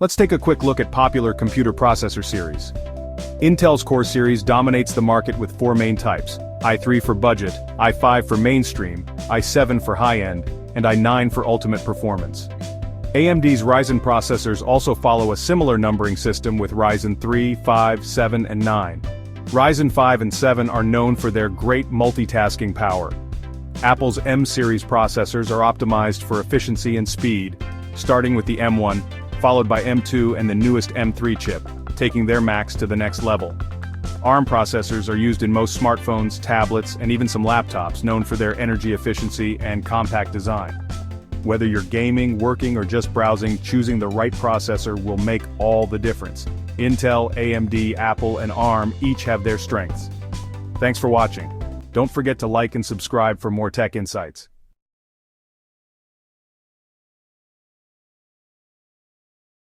Let's take a quick look at popular computer processor series. Intel's Core series dominates the market with four main types: i3 for budget, i5 for mainstream, i7 for high-end, and i9 for ultimate performance. AMD's Ryzen processors also follow a similar numbering system with Ryzen 3, 5, 7, and 9. Ryzen 5 and 7 are known for their great multitasking power. Apple's M-series processors are optimized for efficiency and speed, starting with the M1, followed by M2 and the newest M3 chip, taking their max to the next level. ARM processors are used in most smartphones, tablets, and even some laptops, known for their energy efficiency and compact design. Whether you're gaming, working, or just browsing, choosing the right processor will make all the difference. Intel, AMD, Apple, and ARM each have their strengths. Thanks for watching. Don't forget to like and subscribe for more tech insights.